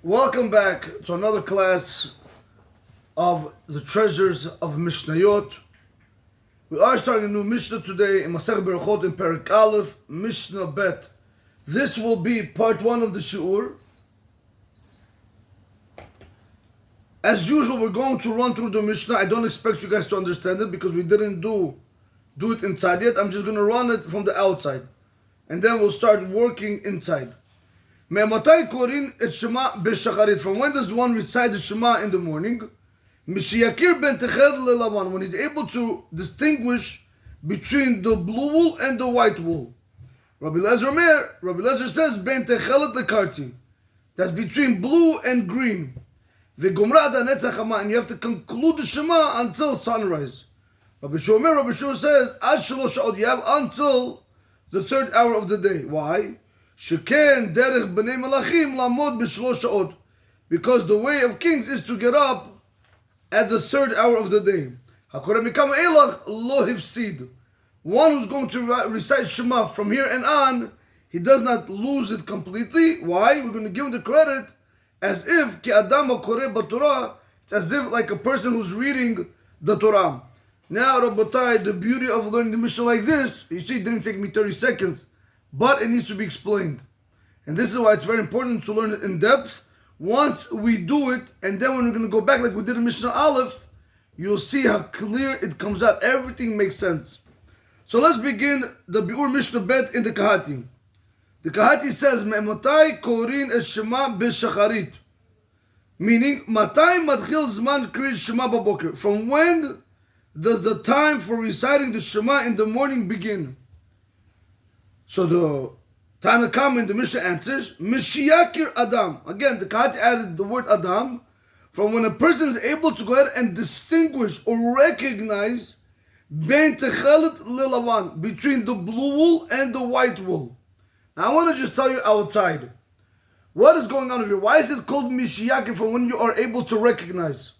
Welcome back to another class of the treasures of Mishnayot. We are starting a new Mishnah today in Masech Berachot in Perek Aleph, Mishnah Bet. This will be part 1 of the Shi'ur. As usual, we're going to run through the Mishnah. I don't expect you guys to understand it because we didn't do it inside yet. I'm just going to run it from the outside. And then we'll start working inside. From when does one recite the Shema in the morning? When he's able to distinguish between the blue wool and the white wool. Rabbi Lezer says, Ben techelet lekarti. That's between blue and green. And you have to conclude the Shema until sunrise. Rabbi Shua says, you have until the third hour of the day. Why? Because the way of kings is to get up at the third hour of the day. One who's going to recite Shema from here and on, he does not lose it completely. Why? We're going to give him the credit as if it's as if like a person who's reading the Torah. Now, Rabbatai, the beauty of learning the Mishnah like this, you see, it didn't take me 30 seconds. But it needs to be explained. And this is why it's very important to learn it in depth. Once we do it, and then when we're going to go back like we did in Mishnah Aleph, you'll see how clear it comes out. Everything makes sense. So let's begin the Bi'ur Mishnah Bet in the Kahati. The Kahati says, Me'motai korin es Shema b'shacharit. Meaning, Matai matchil zman kriyat Shema b'boker. From when does the time for reciting the Shema in the morning begin? So the Tanakam in the Mishnah answers, Mishiyakir Adam. Again, the Kahati added the word Adam. From when a person is able to go ahead and distinguish or recognize Ben Techelet Lilavan, between the blue wool and the white wool. Now I want to just tell you outside, what is going on here? Why is it called Mishiyakir from when you are able to recognize?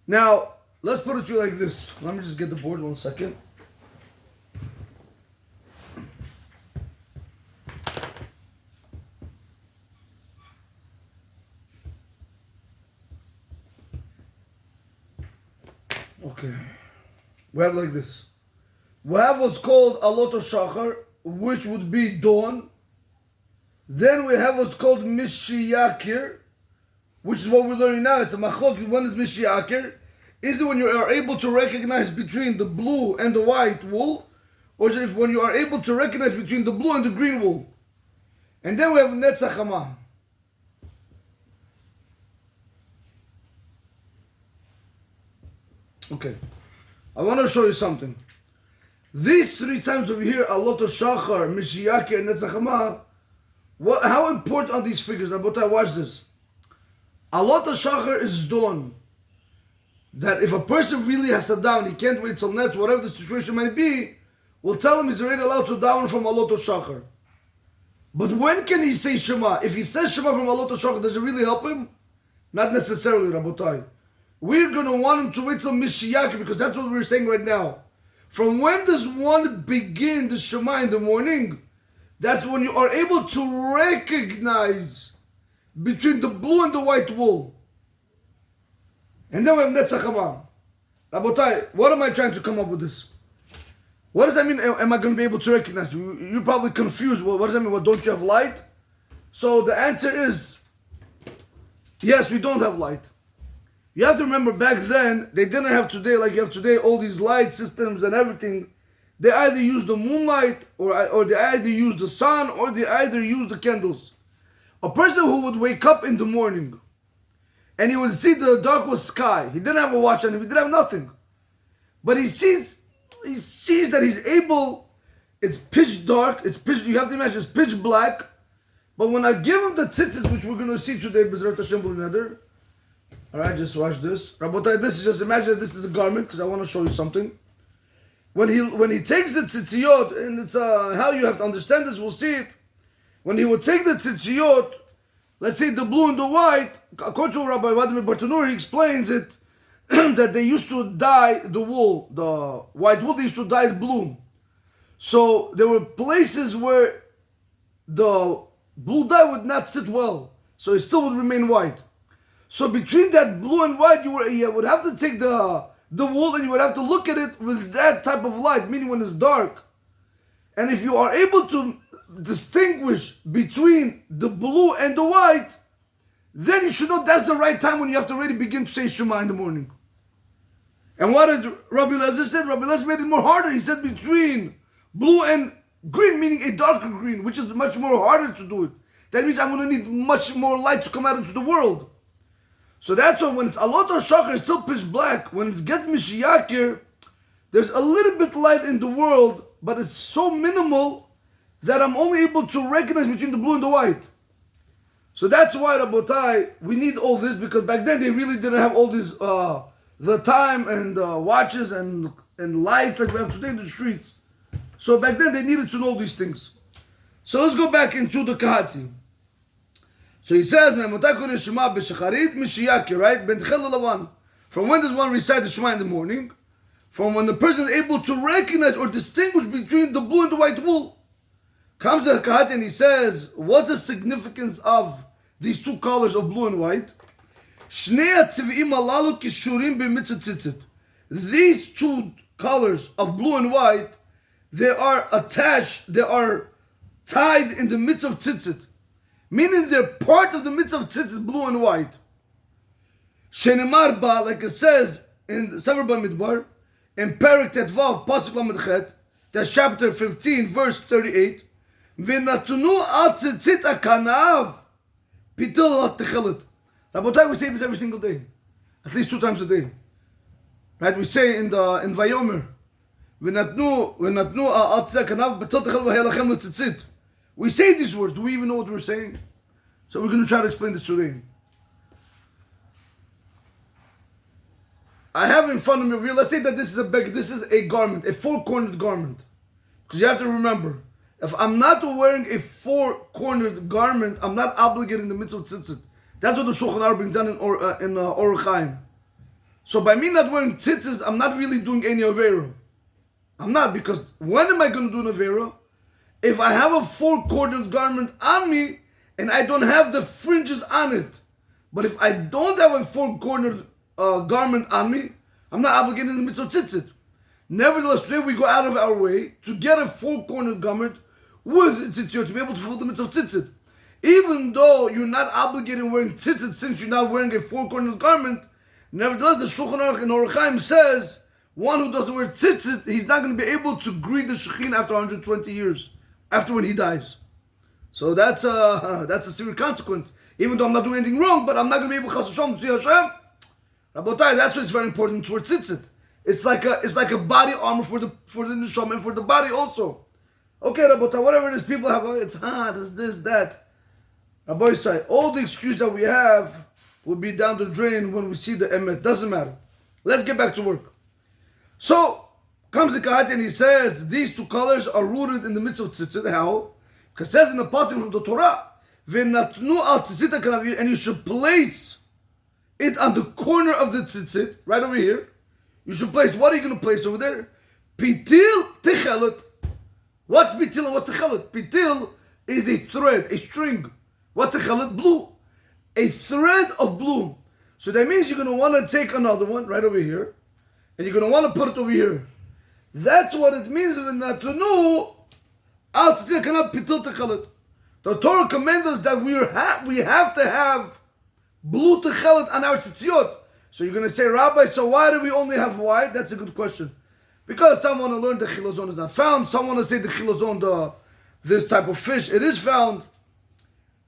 Now, let's put it to you like this. Let me just get the board 1 second. Okay, we have like this. We have what's called Alot Shachar, which would be dawn. Then we have what's called Mishiyakir, which is what we're learning now. It's a machlok. When is Mishiyakir? Is it when you are able to recognize between the blue and the white wool? Or is it when you are able to recognize between the blue and the green wool? And then we have Netzach Hama. Okay, I want to show you something. These 3 times over here, Alot Shachar, Mishiyakir, and Netzach Hama, how important are these figures? Rabotai, watch this. Alot Shachar is dawn. That if a person really has to daven, he can't wait till next, whatever the situation might be, we'll tell him he's already allowed to daven from Alot Shachar. But when can he say Shema? If he says Shema from Alot Shachar, does it really help him? Not necessarily, Rabotai. We're going to want him to wait till Mishiyakir because that's what we're saying right now. From when does one begin the Shema in the morning? That's when you are able to recognize between the blue and the white wool. And then we have Netzach Hama. Rabotai, what am I trying to come up with this? What does that mean? Am I going to be able to recognize? You're probably confused. What does that mean? What, don't you have light? So the answer is, yes, we don't have light. You have to remember back then, they didn't have today like you have today, all these light systems and everything. They either used the moonlight or they either used the sun or they either used the candles. A person who would wake up in the morning and he would see the darkest sky. He didn't have a watch on him, he didn't have nothing. But he sees that he's able, it's pitch dark, you have to imagine it's pitch black. But when I give him the tzitzit, which we're going to see today, B'ezrat Hashem B'neder, alright, just watch this. Rabotai, this is just, imagine that this is a garment, because I want to show you something. When he takes the tzitziyot, and it's how you have to understand this, we'll see it. When he would take the tzitziyot, let's say the blue and the white, according to Rabbi Vladimir Bartanur, he explains it, that they used to dye the wool, the white wool, they used to dye it blue. So there were places where the blue dye would not sit well. so it still would remain white. So between that blue and white, you would have to take the wool and you would have to look at it with that type of light, meaning when it's dark. And if you are able to distinguish between the blue and the white, then you should know that's the right time when you have to already begin to say Shema in the morning. And what did Rabbi Elazar said? Rabbi Elazar made it more harder. He said between blue and green, meaning a darker green, which is much more harder to do it. That means I'm going to need much more light to come out into the world. So that's why when it's Alot or Shachar, it's still pitch black. When it gets Mishiyakir, there's a little bit light in the world, but it's so minimal that I'm only able to recognize between the blue and the white. So that's why, Rabotai, we need all this, because back then they really didn't have all these, the time and watches and lights like we have today in the streets. So back then they needed to know these things. So let's go back into the Kahati. So he says, right? From when does one recite the Shema in the morning? From when the person is able to recognize or distinguish between the blue and the white wool. Comes the Kahati and he says, what's the significance of these two colors of blue and white? These two colors of blue and white, they are attached, they are tied in the midst of tzitzit. Meaning they're part of the midst of tzitzit, blue and white. Shenemar ba, like it says in Sefer Bamidbar, in Perek Tetvav, Pasuk Lamed Chet, that's chapter 15, verse 38. V'natunu al tzitzit akanav, pitil al techelet. Rabotai, we say this every single day, at least 2 times a day. Right? We say in Vayomer, v'natnu al tzitzit akanav, pitil techelet v'hei lachem l'tzitzit. We say these words. Do we even know what we're saying? So we're going to try to explain this today. I have in front of me over here, let's say that this is a garment, a 4-cornered garment. Because you have to remember, if I'm not wearing a 4-cornered garment, I'm not obligated in the midst of tzitzit. That's what the Shulchan Aruch brings down in Orach Chaim. So by me not wearing tzitzit, I'm not really doing any avera. I'm not, because when am I going to do an avera? If I have a 4-cornered garment on me and I don't have the fringes on it. But if I don't have a 4-cornered garment on me, I'm not obligated in the midst of tzitzit. Nevertheless, today we go out of our way to get a 4-cornered garment with tzitzit to be able to fulfill the mitzvah of tzitzit. Even though you're not obligated in wearing tzitzit since you're not wearing a 4-cornered garment, nevertheless the Shulchan Aruch in Orach Chaim says one who doesn't wear tzitzit, he's not going to be able to greet the Shekhinah after 120 years. After when he dies. So that's a serious consequence. Even though I'm not doing anything wrong, but I'm not going to be able to see Hashem. Rabotai, that's why it's very important to wear tzitzit. It's like a body armor for the neshama and for the body also. Okay, Rabotai, whatever it is, people have, it's hard, it's this, that. Rabotai, all the excuse that we have will be down the drain when we see the emet. Doesn't matter. Let's get back to work. So, comes the Kahati and he says, these 2 colors are rooted in the midst of tzitzit. How? Because it says in the passage from the Torah, V'natnu al tzitzit akanav, and you should place it on the corner of the tzitzit, right over here. You should place, what are you going to place over there? Pitil techelet. What's pitil and what's techelet? Pitil is a thread, a string. What's techelet? Blue. A thread of blue. So that means you're going to want to take another one, right over here, and you're going to want to put it over here. That's what it means. The Torah commands us that we have to have blue techelet on our tzitziot. So you're going to say, Rabbi, so why do we only have white? That's a good question. Because some want to learn the chilazon is not found. Some want to say the chilazon, this type of fish, it is found.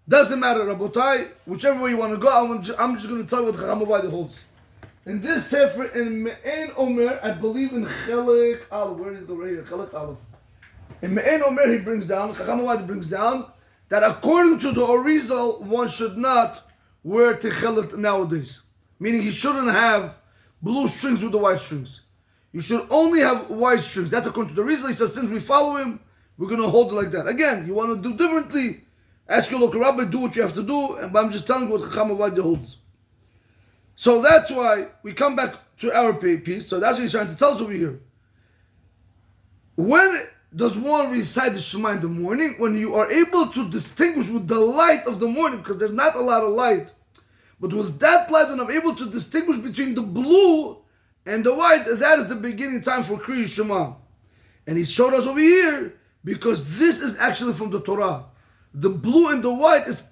Doesn't matter, Rabotai. Whichever way you want to go, I'm just going to tell you what Chacham Ovadia holds. In this Sefer, in Me'en Omer, I believe in Chelek Aleph. Where did it go right here? Chelek Aleph. In Me'en Omer, he brings down, Chacham Ovadia brings down, that according to the Arizal, one should not wear techelet nowadays. Meaning he shouldn't have blue strings with the white strings. You should only have white strings. That's according to the Arizal. He says, since we follow him, we're going to hold it like that. Again, you want to do differently, ask your local rabbi, do what you have to do, but I'm just telling you what Chacham Ovadia holds. So that's why we come back to our piece. So that's what he's trying to tell us over here. When does one recite the Shema in the morning? When you are able to distinguish with the light of the morning, because there's not a lot of light. But with that light, when I'm able to distinguish between the blue and the white, that is the beginning time for Kriya Shema. And he showed us over here, because this is actually from the Torah. The blue and the white is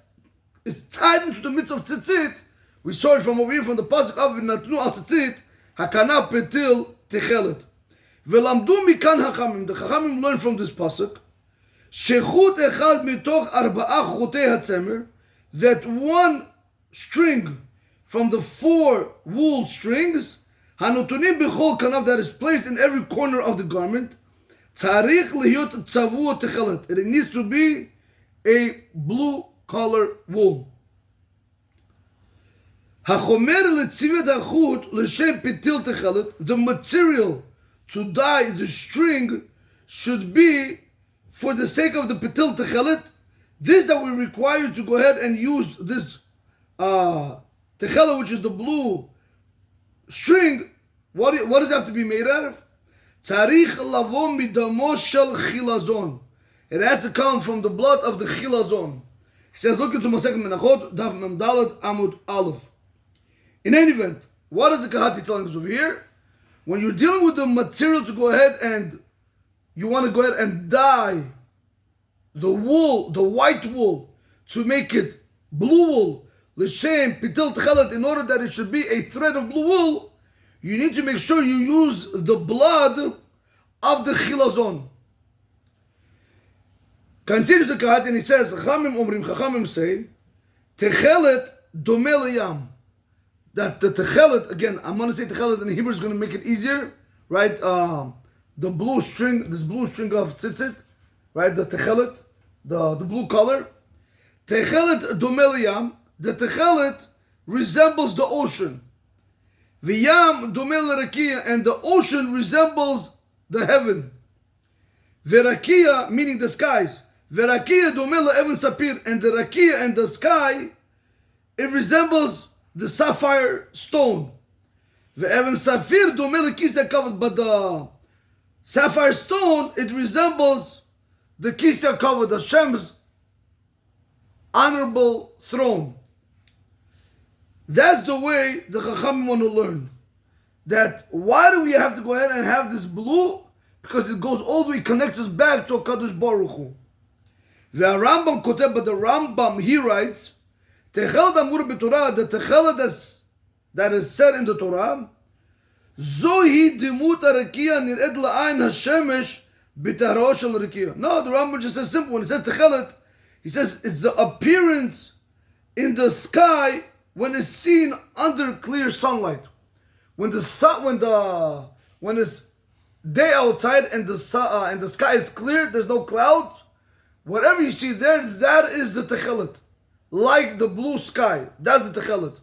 tied into the midst of tzitzit. We saw it from over here, from the pasuk of Natnu al tzitzit, Hakana petil techelet. Velamdu mikan hachamim. The hachamim learn from this pasuk, shechut echad mitoch arba'a chutei hatzemer, that one string from the 4 wool strings, hanutunim b'chol kanav, that is placed in every corner of the garment, tzarich lihiyot tzavua techelet. It needs to be a blue color wool. Hachomer letzivet hachut l'shem pitil techelet. The material to dye the string should be for the sake of the pitil techelet. This that we require to go ahead and use this techelet, which is the blue string. What does it have to be made out of? Tzarich lavo midamo shel chilazon. It has to come from the blood of the chilazon. He says, look into Masechet Menachot, Daf Mem Daled Amud Aleph. In any event, what is the Kahati telling us over here? When you're dealing with the material to go ahead and you want to go ahead and dye the wool, the white wool, to make it blue wool, l'shem pitil techelet, in order that it should be a thread of blue wool, you need to make sure you use the blood of the chilazon. Continues the Kahati and he says, Chachamim say, techelet domeh liyam. That the techelet, again, I'm going to say techelet in Hebrew is going to make it easier, right? The blue string, this blue string of tzitzit, right? The techelet, the blue color. Techelet domeh liyam. The techelet resembles the ocean. V'yam domeh l'rakia, and the ocean resembles the heaven. V'rakia, meaning the skies. V'rakia domeh la'evan sapir, and the rakia and the sky, it resembles the sapphire stone. Ve'evan safir domeh l'kisya covered, but the sapphire stone, it resembles the kisya covered, Hashem's honorable throne. That's the way the Chachamim want to learn. That why do we have to go ahead and have this blue? Because it goes all the way, connects us back to Kadosh Baruch Hu. The Rambam Koteb, but the Rambam, he writes, Techelet Amur b'Torah, the Techelet that is said in the Torah, Zohi dimut harakia nir'ed la'ayin hashemesh b'taharo shel rakia. No, the Rambam just says simple. When he says Techelet, he says it's the appearance in the sky when it's seen under clear sunlight. When it's day outside and the sky is clear, there's no clouds, whatever you see there, that is the Techelet. Like the blue sky, that's the Techelet.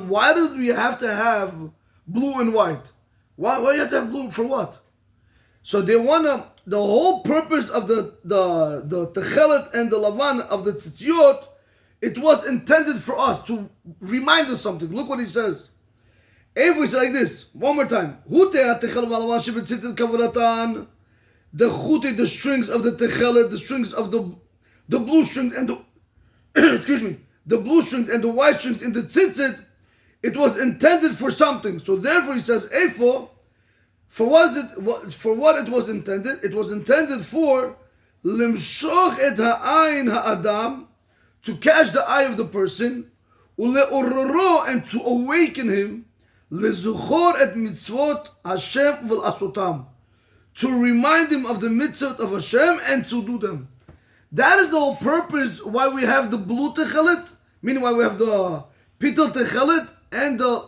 Why do we have to have blue and white? Why do you have to have blue for what? So they wanna, the whole purpose of the Techelet and the Lavan of the Tzitziot, it was intended for us to remind us something. Look what he says. If we say like this, one more time. The chute, the strings of the Techelet, the strings of the blue strings and the excuse me, the blue strings and the white strings in the tzitzit, it was intended for something. So therefore he says, Efo, for what it was intended? It was intended for limshoch et ha'ayin ha'adam, to catch the eye of the person, ule'ororo, and to awaken him, lezuchor et mitzvot Hashem v'l'asotam, to remind him of the mitzvot of Hashem and to do them. That is the whole purpose why we have the blue techelet, meaning why we have the pitel techelet and the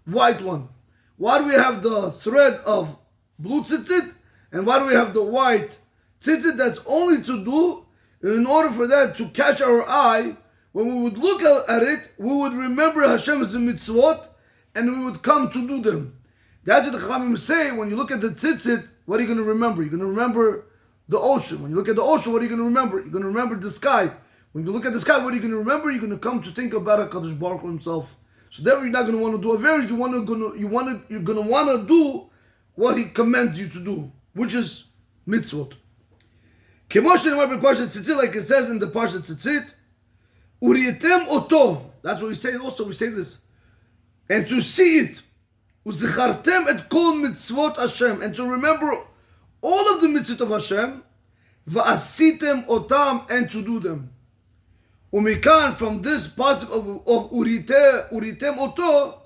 white one. Why do we have the thread of blue tzitzit, and why do we have the white tzitzit? That's only to do in order for that to catch our eye. When we would look at it, we would remember Hashem's mitzvot, and we would come to do them. That's what the Chachamim say. When you look at the tzitzit, what are you going to remember? You're going to remember the ocean. When you look at the ocean, what are you going to remember? You're going to remember the sky. When you look at the sky, what are you going to remember? You're going to come to think about HaKadosh Baruch Hu himself. So therefore, you're not going to want to do Averis. You're going to want to do what he commands you to do, which is mitzvot. Like it says in the Parsha Tzitzit, Urietem oto. That's what we say also. We say this. And to see it. Uzichartem et kol mitzvot Hashem. And to remember all of the mitzvot of Hashem. Va'asitem otam. And to do them. Umikan, from this passage of Uritem oto,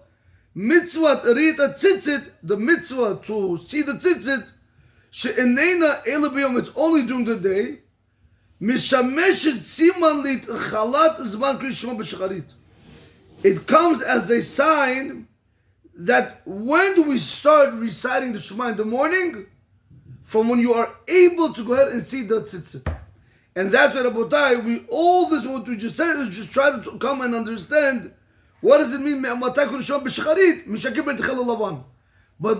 mitzvot rita tzitzit, the mitzvah to see the tzitzit, she'enena elabiyom, it's only during the day, mishameshet siman lit chalat zman kri shema b'shacharit. It comes as a sign that when do we start reciting the Shema in the morning? From when you are able to go ahead and see the tzitzit. And that's why, Rabotai, all this, what we just said, is just try to come and understand what does it mean, but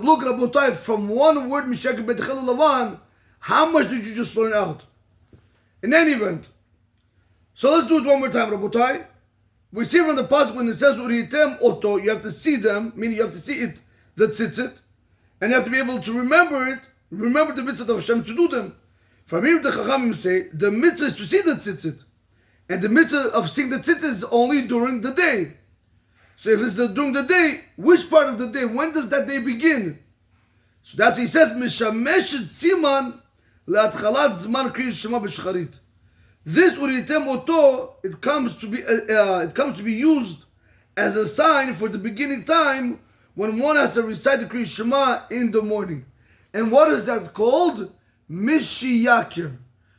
look, Rabotai, from one word, how much did you just learn out? In any event. So let's do it one more time, Rabotai. We see from the passage when it says, Uritem oto, you have to see them, meaning you have to see it, the tzitzit, and you have to be able to remember it, remember the mitzvah of Hashem to do them. From here, the Chachamim say the mitzvah is to see the tzitzit, and the mitzvah of seeing the tzitzit is only during the day. So if it's during the day, which part of the day? When does that day begin? So that's what he says. Mishameshet siman le'atchalat zman kriyat shema b'shacharit. This uritem oto, it comes to be used as a sign for the beginning time when one has to recite the kriyat shema in the morning. And what is that called? Mishiyakir,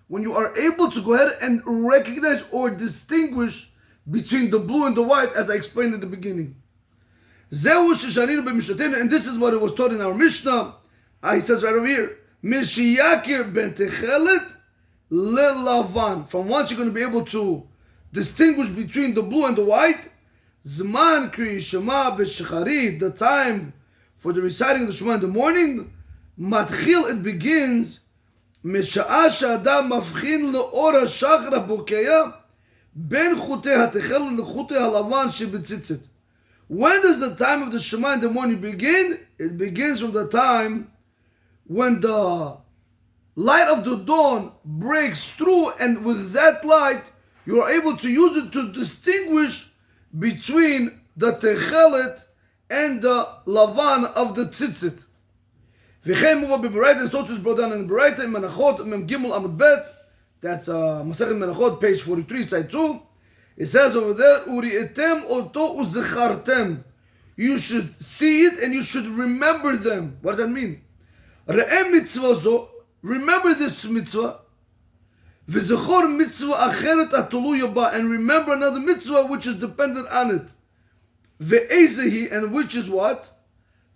when you are able to go ahead and recognize or distinguish between the blue and the white, as I explained in the beginning. And this is what it was taught in our Mishnah. He says right over here, Mishiyakir ben techelet lelavan. From once you're going to be able to distinguish between the blue and the white, Zman kri shema b'shacharit, the time for the reciting of the Shema in the morning, matchil, it begins, משעה שאדם מבחין לאור השחר הבוקע בין חוטי התכלת לחוטי הלבן שבציצית. When does the time of the Shema in the morning begin? It begins from the time when the light of the dawn breaks through, and with that light you are able to use it to distinguish between the techelet and the lavan of the tzitzit. V'chein move b'Baraita, and so it is brought down in Baraita in Menachot Mem Gimel Amud Bet. That's Masechet Menachot, page 43, side 2. It says over there, Urietem oto uzechartem. You should see it and you should remember them. What does that mean? Re'em mitzvah zo, remember this mitzvah. V'zechor mitzvah acheret atoluya ba, and remember another mitzvah which is dependent on it. Ve'ezehi, and which is what?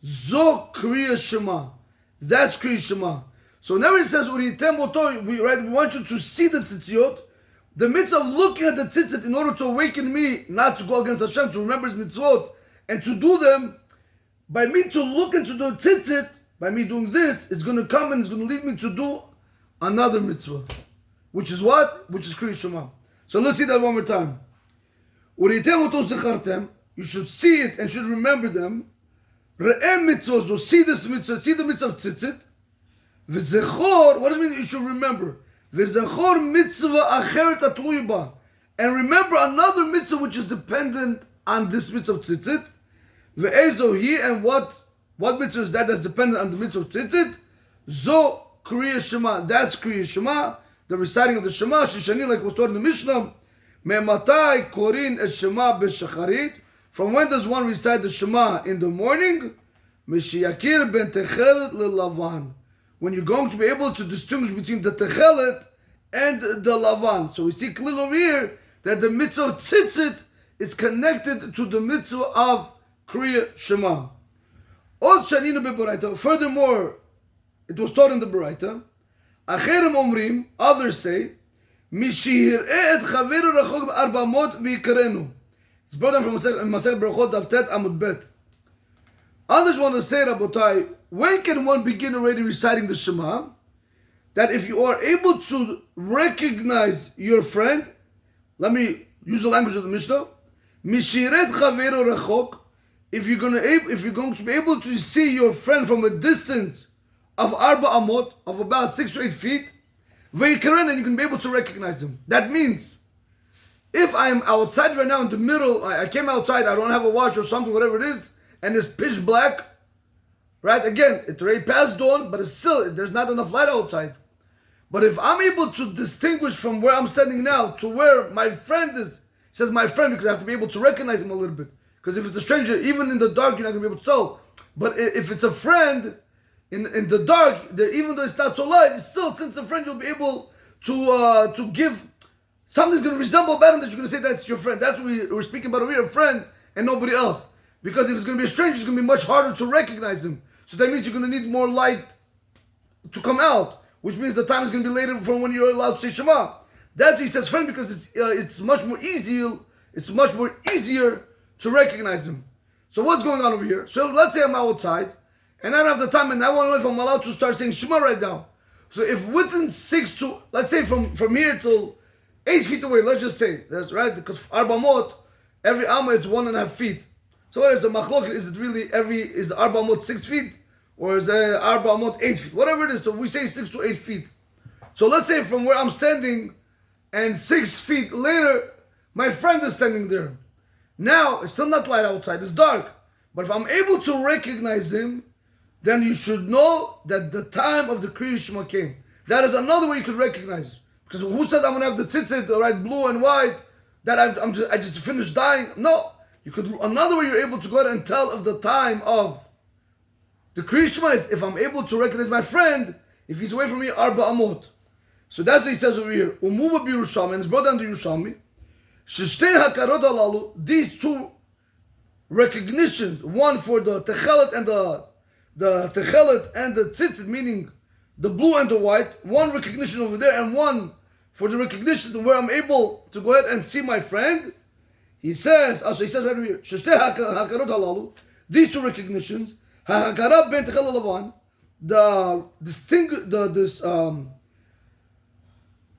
Zo kriya shema. That's kriya shema. So now it says, Urietem oto, we want you to see the tzitziot. The mitzvah of looking at the tzitzit in order to awaken me not to go against Hashem, to remember His mitzvot, and to do them, by me to look into the tzitzit, by me doing this, it's going to come and it's going to lead me to do another mitzvah. Which is what? Which is Kriya Shema. So let's see that one more time. Urietem oto zechartem, you should see it and should remember them. Re'em mitzvah, so see this mitzvah, see the mitzvah of tzitzit. V'zechor, what does it mean you should remember? V'zechor mitzvah acheret atluy ba, and remember another mitzvah which is dependent on this mitzvah of tzitzit. Ve'ezo hi, and what mitzvah is that that's dependent on the mitzvah of tzitzit? Zo kriya shema, that's kriya shema, the reciting of the Shema, shishani, like was taught in the Mishnah. Me'matai korin es shema b'shacharit. From when does one recite the Shema in the morning? Mishiyakir ben techelet lelavan. When you're going to be able to distinguish between the techelet and the lavan. So we see clearly over here that the mitzvah of tzitzit is connected to the mitzvah of Kriya Shema. Furthermore, it was taught in the Baraita. Acherim omrim, others say, Mishihir'e et chaveru rachok b'arbamot v'ikarenu. It's brought down from Masechet Berachot Davtet Amud Bet. Others want to say, Rabotai, when can one begin already reciting the Shema? That if you are able to recognize your friend let me use the language of the Mishnah. Mishiret chavero rachok. If you're going to be able to see your friend from a distance of arba amot, of about 6 to 8 feet, veikaren, and you can be able to recognize him. That means, if I'm outside right now in the middle, I came outside, I don't have a watch or something, whatever it is, and it's pitch black, right? Again, it's already past dawn, but it's still, there's not enough light outside. But if I'm able to distinguish from where I'm standing now to where my friend is, it says my friend because I have to be able to recognize him a little bit. Because if it's a stranger, even in the dark, you're not going to be able to tell. But if it's a friend, in the dark, even though it's not so light, it's still, since a friend, you'll be able to give, something's going to resemble about him that you're going to say that's your friend. That's what we're speaking about over here, a friend and nobody else. Because if it's going to be a stranger, it's going to be much harder to recognize him. So that means you're going to need more light to come out, which means the time is going to be later from when you're allowed to say Shema. That's why he says friend, because it's much more easier. It's much more easier to recognize him. So what's going on over here? So let's say I'm outside and I don't have the time and I want to know if I'm allowed to start saying Shema right now. So if within 6 to, let's say from here till 8 feet away, let's just say, that's right, because Arba Mot, every Amma is 1.5 feet. So what is the machlok? Is it really is Arba Mot 6 feet? Or is the Arba Mot 8 feet? Whatever it is, so we say 6 to 8 feet. So let's say from where I'm standing and 6 feet later, my friend is standing there. Now, it's still not light outside, it's dark. But if I'm able to recognize him, then you should know that the time of the Kriya Shema came. That is another way you could recognize. Because who said I'm going to have the tzitzit, right, blue and white, that I just finished dying? No. You could, another way you're able to go ahead and tell of the time of the Kriya Shema is if I'm able to recognize my friend, if he's away from me, Arba Amot. So that's what he says over here. Umuva b'Yerushalmi, and it's brought down to Yerushalmi. Shishtei hakarot halalu, these two recognitions, one for the techelet and the techelet and the tzitzit, meaning the blue and the white, one recognition over there, and one for the recognition where I'm able to go ahead and see my friend. He says, also he says right here, Shishtei hakarot halalu, these two recognitions, ha'hakara ben techelet lavan,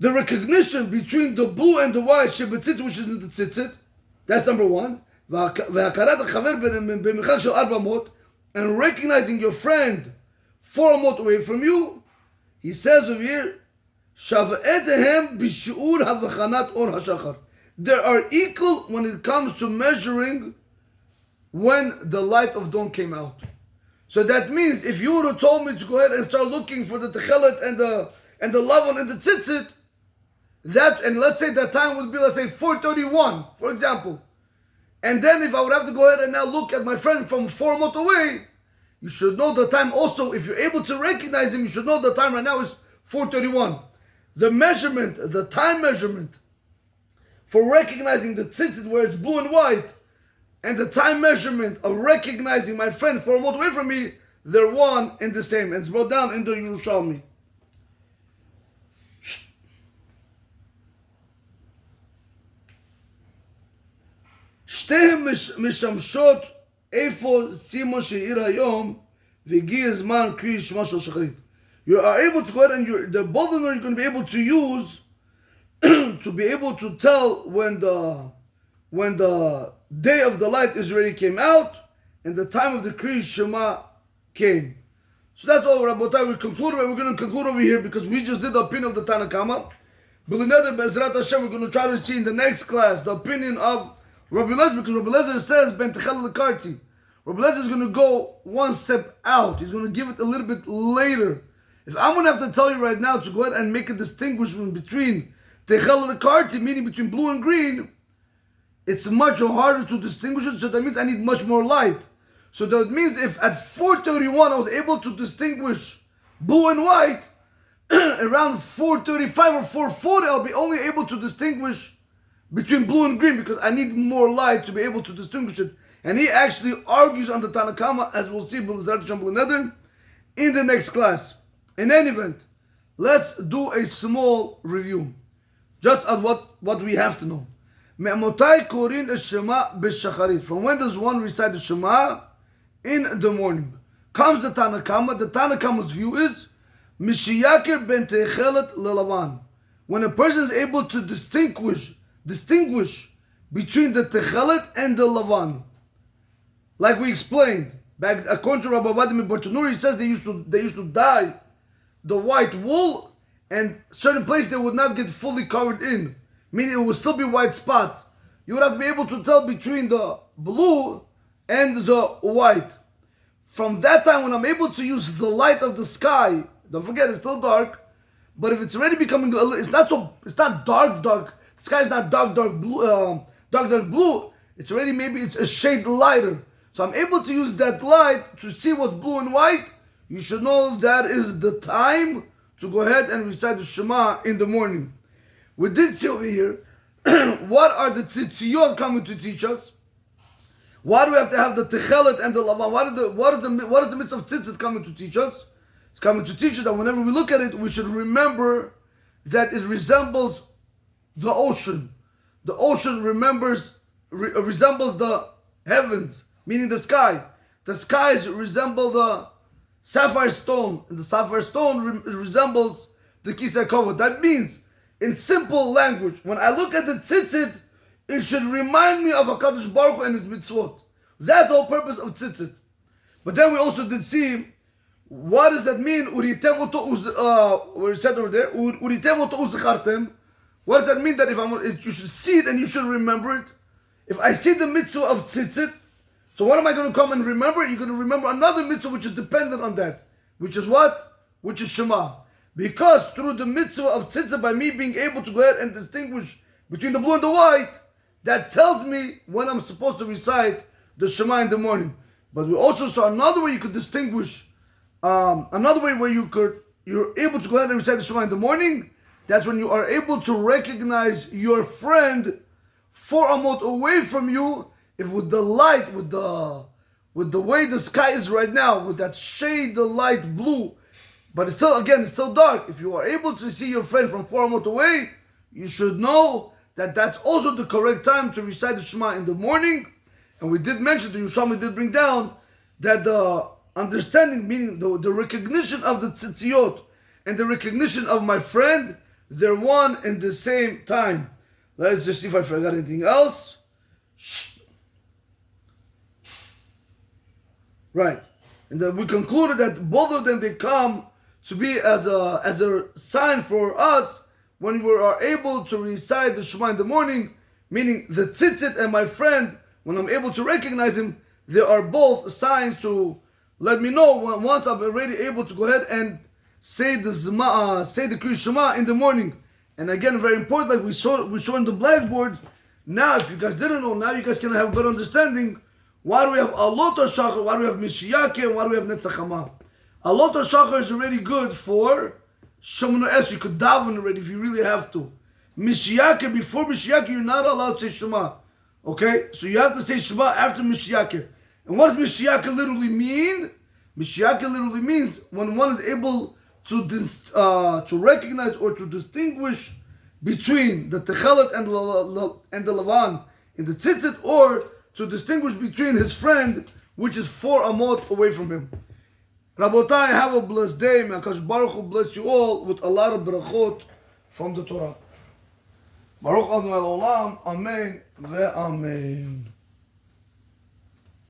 the recognition between the blue and the white shebetzitz, which is in the tzitzit, that's number one. And recognizing your friend 4 amot away from you, he says over here, they are equal when it comes to measuring when the light of dawn came out. So that means if you would have told me to go ahead and start looking for the techelet and the lavan and the tzitzit, that, and let's say that time would be, let's say 4:31, for example. And then if I would have to go ahead and now look at my friend from 4 amot away, you should know the time also. If you're able to recognize him, you should know the time right now is 4:31. The measurement, the time measurement for recognizing the tzitzit where it's blue and white, and the time measurement of recognizing my friend 4 amot away from me, they're one and the same. And it's brought down in the Yerushalmi. שתיהם משמשות איפה סימן שעיר היום והגיע זמן קרי שמה של שחרית. You are able to go ahead and both of them are going to be able to use to be able to tell when the day of the light is already came out and the time of the Kriya Shema came. So that's all, Rabotai. We're going to conclude over here because we just did the opinion of the Tanna Kama. B'lineder Be'ezrat Hashem, we're going to try to see in the next class the opinion of Rabbi Lezer, because Rabbi Lezer says Ben Techel Lekarti. Rabbi Lezer is going to go one step out. He's going to give it a little bit later. If I'm going to have to tell you right now to go ahead and make a distinguishment between Techel Lekarti, meaning between blue and green, it's much harder to distinguish it. So that means I need much more light. So that means if at 4:31 I was able to distinguish blue and white, around 4:35 or 4:40 I'll be only able to distinguish between blue and green because I need more light to be able to distinguish it. And he actually argues on the Tanna Kama, as we'll see in the next class. In any event, let's do a small review, just at what we have to know. From when does one recite the Shema? In the morning. Comes the Tanna Kama. The Tanna Kama's view is Mishiyakir ben Techelet lelavan. When a person is able to distinguish distinguish between the Techelet and the Lavan. Like we explained, back according to Rabbi Vadim Bartanuri, he says they used to dye the white wool, and certain places they would not get fully covered in, meaning it would still be white spots. You would have to be able to tell between the blue and the white. From that time, when I'm able to use the light of the sky, don't forget it's still dark, but if it's already becoming, it's not dark. The sky is not dark blue. It's already, maybe it's a shade lighter. So I'm able to use that light to see what's blue and white. You should know that is the time to go ahead and recite the Shema in the morning. We did see over here, what are the tzitziyot coming to teach us? Why do we have to have the Techelet and the Lavan? What is the mitzvah of tzitzit coming to teach us? It's coming to teach us that whenever we look at it, we should remember that it resembles the ocean. The ocean resembles the heavens, meaning the sky. The skies resemble the sapphire stone, and the sapphire stone resembles the kisei kavod. That means, in simple language, when I look at the tzitzit, it should remind me of HaKadosh Baruch Hu and His mitzvot. That's the whole purpose of tzitzit. But then we also did see, what does that mean? Where it said over there, what does that mean? That you should see it and you should remember it. If I see the mitzvah of tzitzit, so what am I going to come and remember? You're going to remember another mitzvah which is dependent on that. Which is what? Which is Shema. Because through the mitzvah of tzitzit, by me being able to go ahead and distinguish between the blue and the white, that tells me when I'm supposed to recite the Shema in the morning. But we also saw another way you could distinguish, another way where you're able to go ahead and recite the Shema in the morning. That's when you are able to recognize your friend 4 amot away from you, if with the light, with the way the sky is right now, with that shade, the light blue, but it's still dark. If you are able to see your friend from 4 amot away, you should know that that's also the correct time to recite the Shema in the morning. And we did mention, the Yerushalmi did bring down, that the understanding, meaning the recognition of the tzitziyot and the recognition of my friend, they're one and the same time. Let's just see if I forgot anything else. Right. And then we concluded that both of them, they come to be as a sign for us when we are able to recite the Shema in the morning, meaning the tzitzit and my friend, when I'm able to recognize him, they are both signs to let me know once I'm already able to go ahead and say the Kriya Shema in the morning. And again, very important, like we saw in the blackboard. Now, if you guys didn't know, now you guys can have a better understanding. Why do we have Alot HaShachar? Why do we have Mishiyake? And why do we have Netzach Hama? Alot HaShachar is already good for Shemona Es. You could daven already if you really have to. Mishiyake, before Mishiyake, you're not allowed to say Shema. Okay? So you have to say Shema after Mishiyake. And what does Mishiyake literally mean? Mishiyake literally means when one is able to recognize or to distinguish between the Techelet and the Lavan in the Tzitzit, or to distinguish between his friend, which is 4 amot away from him. Rabotai, have a blessed day. May HaKadosh Baruch Hu bless you all with a lot of brachot from the Torah. Baruch Adonai Olam. Amen ve Amen.